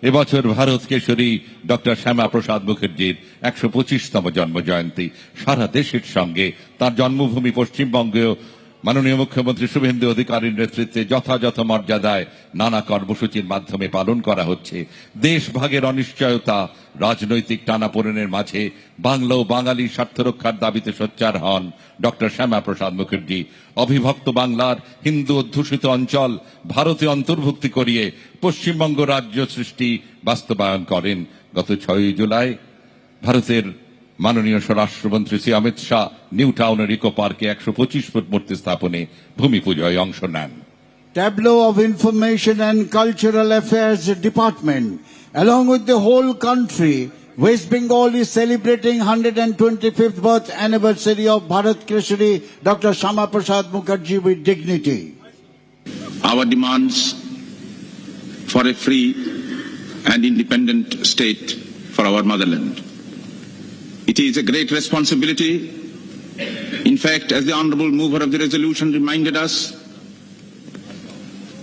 এবছর ভারত কেশরী ডক্টর শ্যামা প্রসাদ মুখার্জির ১২৫তম জন্মজয়ন্তী। সারা দেশের সঙ্গে তার জন্মভূমি পশ্চিমবঙ্গেও মাননীয় মুখ্যমন্ত্রী শুভেন্দু অধিকারীর নেতৃত্বে যথাযথ মর্যাদায় নানা কর্মসূচির মাধ্যমে পালন করা হচ্ছে। দেশ ভাগের অনিশ্চয়তা, রাজনৈতিক টানাপোড়েনের মাঝে বাংলা ও বাঙালির স্বার্থ রক্ষার দাবিতে সোচ্চার হন ডক্টর শ্যামা প্রসাদ মুখার্জি। অবিভক্ত বাংলার হিন্দু অধ্যুষিত অঞ্চল ভারতে অন্তর্ভুক্তি করিয়ে পশ্চিমবঙ্গ রাজ্য সৃষ্টি বাস্তবায়ন করেন। গত ৬ জুলাই ভারতের মাননীয় স্বরাষ্ট্রমন্ত্রী শ্রী অমিত শাহ নিউ টাউনের ইকো পার্কে ১২৫ ফুট মূর্তি স্থাপনে ভূমি পূজায় অংশ নেন। Tableau of Information and Cultural Affairs Department, along with the whole country, West Bengal is celebrating 125th birth anniversary of Bharat Keshari Dr. Shama Prasad Mukherjee with dignity. Our demands for a free and independent state for our motherland. It is a great responsibility. In fact, as the honourable mover of the resolution reminded us,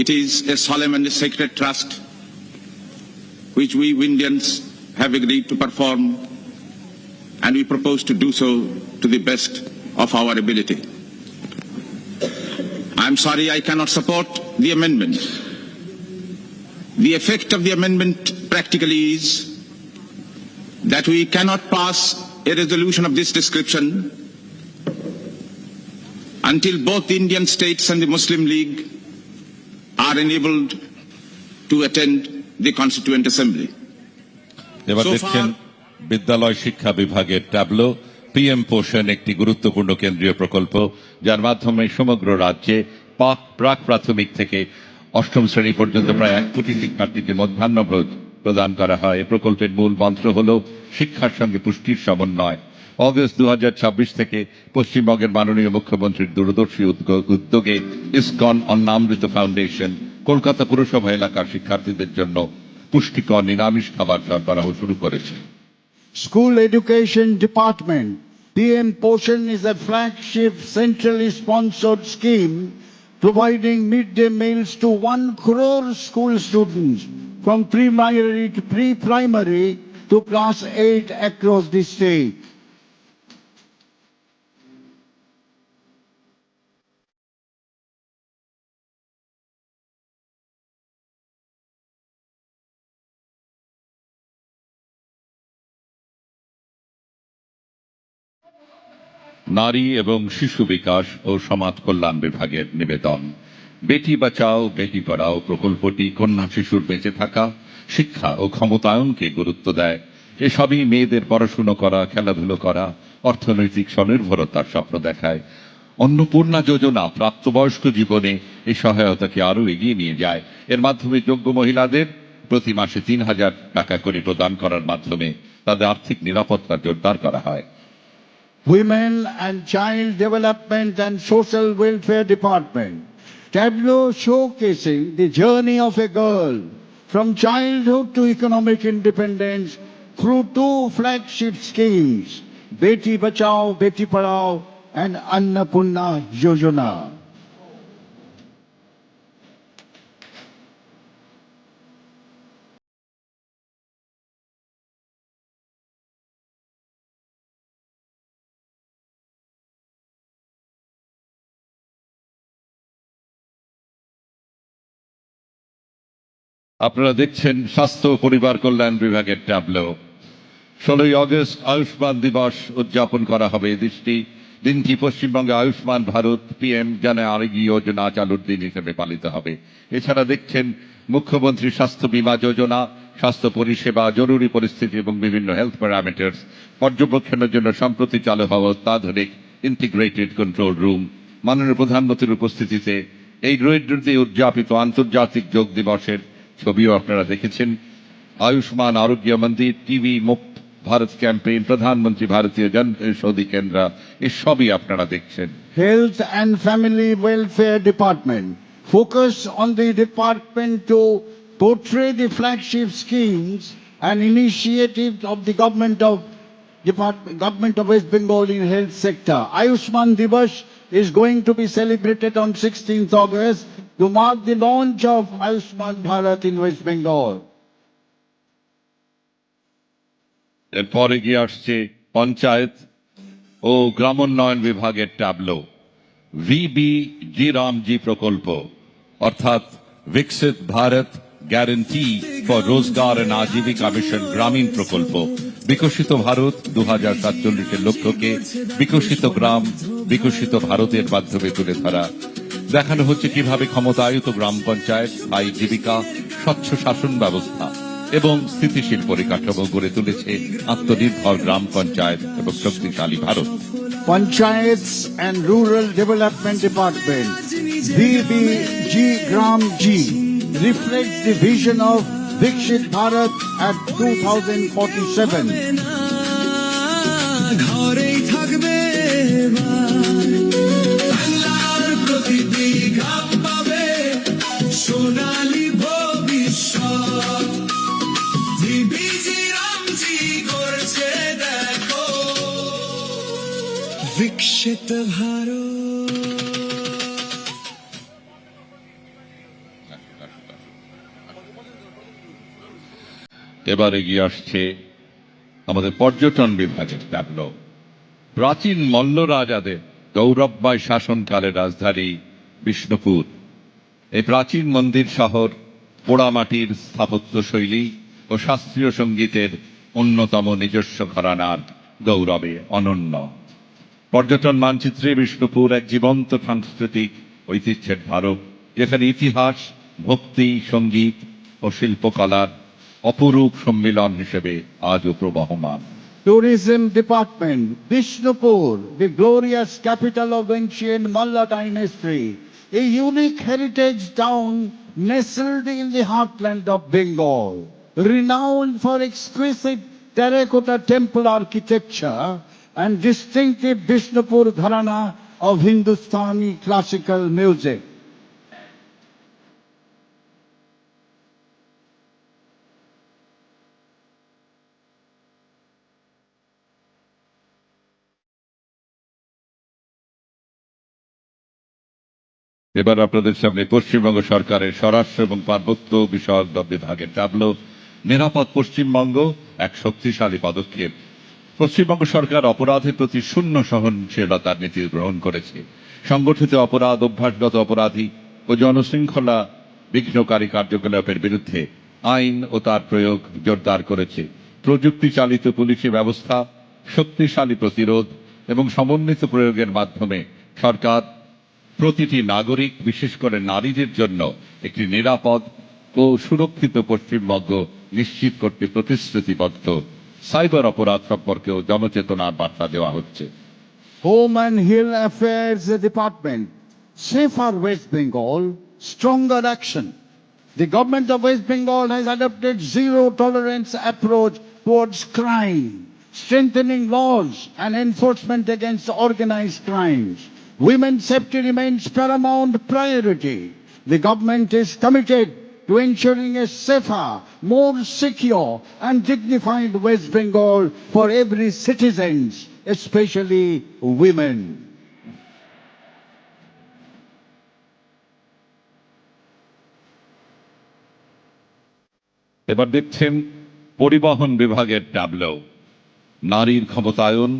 it is a solemn and a sacred trust which we Indians have agreed to perform, and we propose to do so to the best of our ability. I am sorry I cannot support the amendment. The effect of the amendment practically is that we cannot pass a resolution of this description until both the Indian states and the Muslim League are enabled to attend the Constituent Assembly. এবার দেখছেন বিদ্যালয় শিক্ষা বিভাগের tableau. PM পোষণ একটি গুরুত্বপূর্ণ কেন্দ্রীয় প্রকল্প, যার মাধ্যমে সমগ্র রাজ্যে প্রাক প্রাথমিক থেকে অষ্টম শ্রেণী পর্যন্ত প্রায় ১ কোটি শিক্ষার্থীকে মধ্যাহ্নভোজ প্রদান করা হয়। এই প্রকল্পের মূল মন্ত্র হল শিক্ষার সঙ্গে পুষ্টির সমন্বয়। অগস্ট ২০২৬ থেকে পশ্চিমবঙ্গের মাননীয় মুখ্যমন্ত্রীর দূরদর্শী উদ্যোগে ইসকন অন্নামৃত ফাউন্ডেশন কলকাতা পুরসভা এলাকার শিক্ষার্থীদের জন্য পুষ্টিকর নিরামিষ খাবার সরবরাহ শুরু করেছে। School Education Department, PM Poshan is a flagship centrally sponsored scheme providing midday meals to 1 crore school students from pre-primary to class 8 across the state. নারী এবং শিশু বিকাশ ও সমাজ কল্যাণ বিভাগের নিবেদন। বেটি বাঁচাও বেটি পড়াও প্রকল্পটি কন্যা শিশুর বেঁচে থাকা, শিক্ষা ও ক্ষমতায়নকে গুরুত্ব দেয়। এসবই মেয়েদের পড়াশুনো করা, খেলাধুলো করা, অর্থনৈতিক স্বনির্ভরতার স্বপ্ন দেখায়। অন্নপূর্ণা যোজনা প্রাপ্তবয়স্ক জীবনে এই সহায়তাকে আরও এগিয়ে নিয়ে যায়। এর মাধ্যমে যোগ্য মহিলাদের প্রতি মাসে ৩,০০০ টাকা করে প্রদান করার মাধ্যমে তাদের আর্থিক নিরাপত্তা জোরদার করা হয়। Women and Child Development and Social Welfare Department, tableau showcasing the journey of a girl from childhood to economic independence through 2 flagship schemes, Beti Bachao, Beti Padhao and Annapurna Yojana. আপনারা দেখছেন স্বাস্থ্য ও পরিবার কল্যাণ বিভাগের ট্যাবলো। ১৬ই August Ayushman দিবস উদযাপন করা হবে। দিনটি পশ্চিমবঙ্গে আয়ুষ্মান ভারত পিএম জন আরোগ্য যোজনা চালুর দিন হিসেবে পালিত হবে। এছাড়া দেখছেন মুখ্যমন্ত্রী স্বাস্থ্য বীমা যোজনা, স্বাস্থ্য পরিষেবা, জরুরি পরিস্থিতি এবং বিভিন্ন হেলথ প্যারামিটার্স পর্যবেক্ষণের জন্য সম্প্রতি চালু হওয়া অত্যাধুনিক ইন্টিগ্রেটেড কন্ট্রোল রুম। মাননীয় প্রধানমন্ত্রীর উপস্থিতিতে এই রোহিতটি উদযাপিত আন্তর্জাতিক যোগ দিবসের ছবিও আপনারা দেখেছেন। আয়ুষ্মান আরোগ্য মন্দির, টিবি মুক্ত ভারত ক্যাম্পেইন, প্রধানমন্ত্রী ভারতীয় জন ঔষধি কেন্দ্র, এসবই আপনারা দেখছেন। Health and Family Welfare Department, focus on the department to portray the flagship schemes and initiatives of the government of West Bengal in health sector. Ayushman Divas is going to be celebrated on 16th August to mark the launch of Ayushman Bharat in West Bengal. এরপর এগিয়ে আসছে পঞ্চায়েত ও গ্রামোন্নয়ন বিভাগের tableau VBG Ramji প্রকল্প অর্থাৎ বিকশিত Bharat guarantee for রোজগার and Ajeevika mission গ্রামীণ প্রকল্প বিকশিত ভারত 2047 লক্ষ্যকে বিকশিত গ্রাম বিকশিত ভারতের মাধ্যমে তুলে ধরা দেখানো হচ্ছে কিভাবে ক্ষমতায়িত গ্রাম পঞ্চায়েত স্থায়ী জীবিকা স্বচ্ছ শাসন ব্যবস্থা এবং স্থিতিশীল পরিকাঠামো গড়ে তুলেছে আত্মনির্ভর গ্রাম পঞ্চায়েত এবং শক্তিশালী Bharat. Panchayats and Rural Development Department, VBG Gram G, reflects the vision of Vikshit Bharat at 2047. ঘরেই থাকবে বাংলার প্রতিটি ঘাম পাবে সোনালী ভবিষ্যৎ ভিবিজি রামজি করছে দেখো বিকশিত ভারত। এবার এগিয়ে আসছে আমাদের পর্যটন বিভাগের ট্যাবলো প্রাচীন মল্ল রাজাদের গৌরবময় শাসনকালের রাজধানী বিষ্ণুপুর এই প্রাচীন মন্দির শহর পোড়ামাটির স্থাপত্য শৈলী ও শাস্ত্রীয় সঙ্গীতের অন্যতম নিজস্ব ঘরানার গৌরবে অনন্য পর্যটন মানচিত্রে বিষ্ণুপুর এক জীবন্ত সাংস্কৃতিক ঐতিহ্যের ধারক যেখানে ইতিহাস ভক্তি সঙ্গীত ও শিল্পকলার অপরূপ সম্মিলন হিসেবে আজও প্রবহমান। Tourism Department, Bishnupur, the glorious capital of ancient Malla dynasty, a unique heritage town nestled in the heartland of Bengal, renowned for exquisite terracotta temple architecture and distinctive Bishnupur gharana of Hindustani classical music. এবার আপনাদের সামনে পশ্চিমবঙ্গ সরকারের স্বরাষ্ট্র এবং পার্বত্য বিষয়ক বিভাগের tableau নিরাপদ পশ্চিমবঙ্গ এক শক্তিশালী পদক্ষেপ পশ্চিমবঙ্গ সরকার অপরাধের প্রতি শূন্য সহনশীলতার নীতি গ্রহণ করেছে সংগঠিত অপরাধ অভ্যাসগত অপরাধী ও জনশৃঙ্খলা বিঘ্নকারী কার্যকলাপের বিরুদ্ধে আইন ও তার প্রয়োগ জোরদার করেছে প্রযুক্তি চালিত পুলিশি ব্যবস্থা শক্তিশালী প্রতিরোধ এবং সমন্বিত প্রয়োগের মাধ্যমে সরকার প্রতিটি নাগরিক বিশেষ করে নারীদের জন্য একটি নিরাপদ ও সুরক্ষিত পশ্চিমবঙ্গ নিশ্চিত করতে প্রতিশ্রুতিবদ্ধ সাইবার অপরাধ সম্পর্কেও জনচেতনার বার্তা দেওয়া হচ্ছে। Home and Hill Affairs Department, Safer West Bengal, stronger action. The government of West Bengal has adopted zero tolerance approach towards crime, strengthening laws and enforcement against organized crimes. Women's safety remains paramount priority. The government is committed to ensuring a safer, more secure and dignified West Bengal for every citizen, especially women. এবার দেখছেন পরিবহন বিভাগের tableau নারীর ক্ষমতায়ন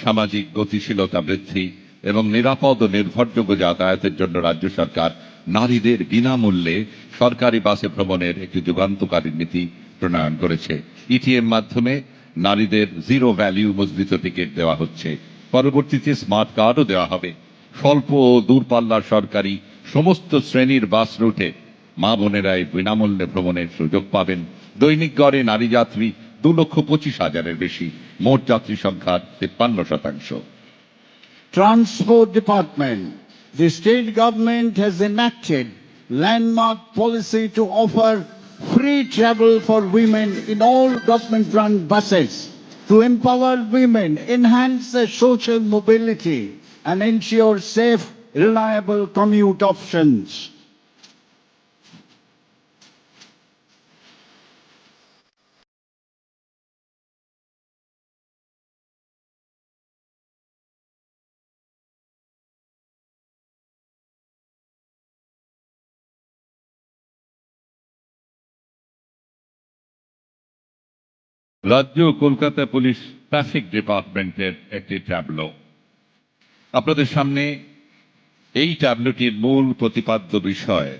সামাজিক গতিশীলতা বৃদ্ধি এবং নিরাপদ ও নির্ভরযোগ্য যাতায়াতের জন্য রাজ্য সরকার নারীদের বিনামূল্যে সরকারি বাসে ভ্রমণের একটি যুগান্তকারী নীতি প্রণয়ন করেছে ইটিএম মাধ্যমে নারীদের জিরো ভ্যালু মুদ্রিত টিকিট দেওয়া হচ্ছে পরবর্তীতে স্মার্ট কার্ডও দেওয়া হবে স্বল্প ও দূরপাল্লার সরকারি সমস্ত শ্রেণীর বাস রুটে মা বোনেরাই বিনামূল্যে ভ্রমণের সুযোগ পাবেন দৈনিক গড়ে নারী যাত্রী 2,25,000-এর বেশি মোট যাত্রী সংখ্যার 53%। Transport Department, the state government has enacted landmark policy to offer free travel for women in all government-run buses to empower women, enhance their social mobility and ensure safe, reliable commute options. রাজ্য Kolkata police traffic ডিপার্টমেন্টের একটি tableau. আপনাদের সামনে এই ট্যাবলোটির মূল প্রতিপাদ্য বিষয়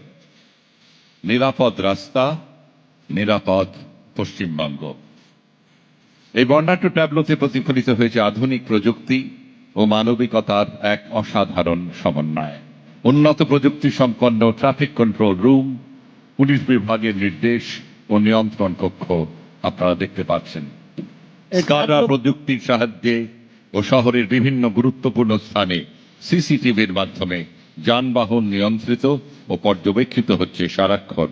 নিরাপদ রাস্তা, নিরাপদ পশ্চিমবঙ্গ। এই বর্ণাঢ্য ট্যাবলোতে প্রতিফলিত হয়েছে আধুনিক প্রযুক্তি ও মানবিকতার এক অসাধারণ সমন্বয়। উন্নত প্রযুক্তি সম্পন্ন ট্রাফিক কন্ট্রোল রুম, পুলিশ বিভাগের নির্দেশ ও নিয়ন্ত্রণ কক্ষ আপনারা দেখতে পাচ্ছেন। স্কাডা প্রযুক্তির সাহায্যে ও শহরের বিভিন্ন গুরুত্বপূর্ণ স্থানে সিসিটিভির মাধ্যমে যানবাহন নিয়ন্ত্রিত ও পর্যবেক্ষিত হচ্ছে সারাক্ষণ।